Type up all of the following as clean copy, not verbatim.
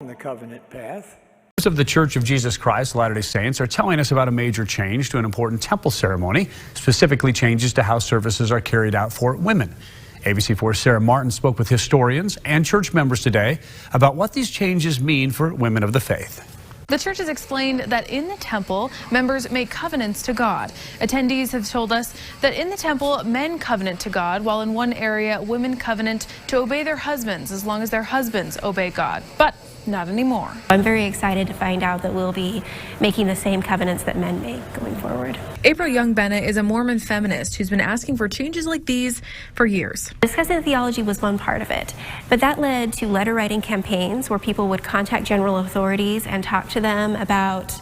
The covenant path. Members of the Church of Jesus Christ of Latter-day Saints are telling us about a major change to an important temple ceremony, specifically changes to how services are carried out for women. ABC4's Sarah Martin spoke with historians and church members today about what these changes mean for women of the faith. The church has explained that in the temple, members make covenants to God. Attendees have told us that in the temple, men covenant to God, while in one area, women covenant to obey their husbands as long as their husbands obey God. But not anymore. I'm very excited to find out that we'll be making the same covenants that men make going forward. April Young-Bennett is a Mormon feminist who's been asking for changes like these for years. Discussing theology was one part of it, but that led to letter writing campaigns where people would contact general authorities and talk to them about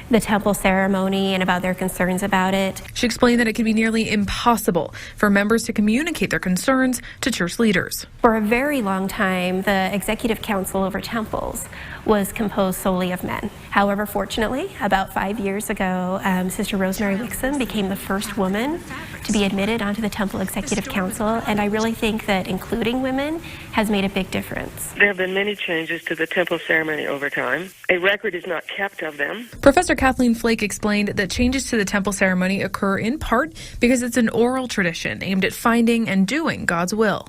the temple ceremony and about their concerns about it. She explained that it can be nearly impossible for members to communicate their concerns to church leaders. For a very long time, the Executive Council over temples was composed solely of men. However, fortunately, about 5 years ago, Sister Rosemary Wixom became the first woman to be admitted onto the Temple Executive Council, and I really think that including women has made a big difference. There have been many changes to the temple ceremony over time. A record is not kept of them. Professor Kathleen Flake explained that changes to the temple ceremony occur in part because it's an oral tradition aimed at finding and doing God's will.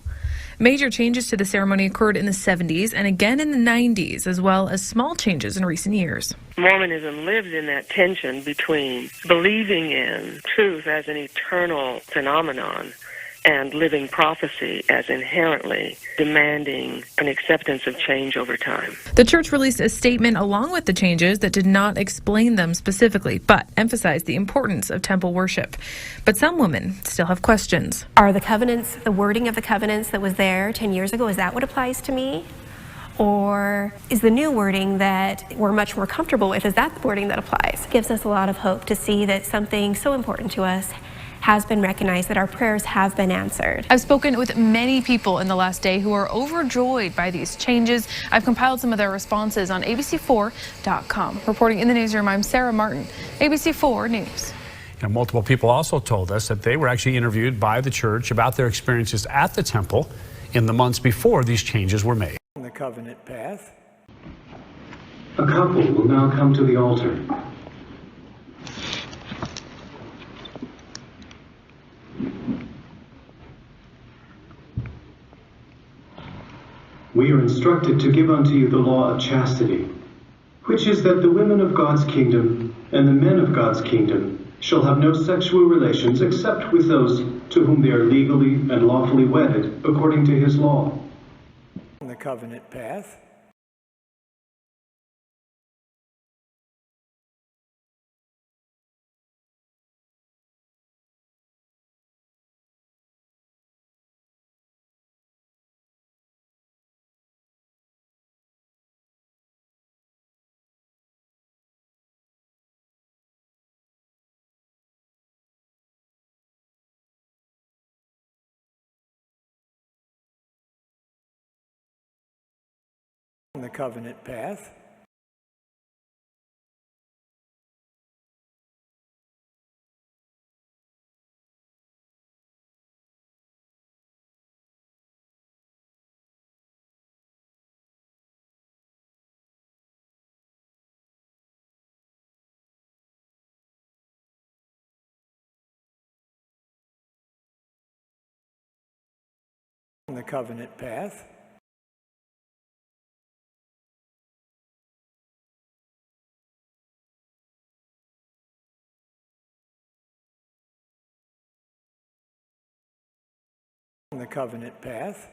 Major changes to the ceremony occurred in the 70s and again in the 90s, as well as small changes in recent years. Mormonism lives in that tension between believing in truth as an eternal phenomenon and living prophecy as inherently demanding an acceptance of change over time. The church released a statement along with the changes that did not explain them specifically, but emphasized the importance of temple worship. But some women still have questions. Are the covenants, the wording of the covenants that was there 10 years ago, is that what applies to me? Or is the new wording that we're much more comfortable with, is that the wording that applies? It gives us a lot of hope to see that something so important to us has been recognized, that our prayers have been answered. I've spoken with many people in the last day who are overjoyed by these changes. I've compiled some of their responses on ABC4.com. Reporting in the newsroom, I'm Sarah Martin, ABC4 News. Multiple people also told us that they were actually interviewed by the church about their experiences at the temple in the months before these changes were made. The covenant path. A couple will now come to the altar. We are instructed to give unto you the law of chastity, which is that the women of God's kingdom and the men of God's kingdom shall have no sexual relations except with those to whom they are legally and lawfully wedded according to his law. The covenant path. The covenant path. The covenant path. The covenant path.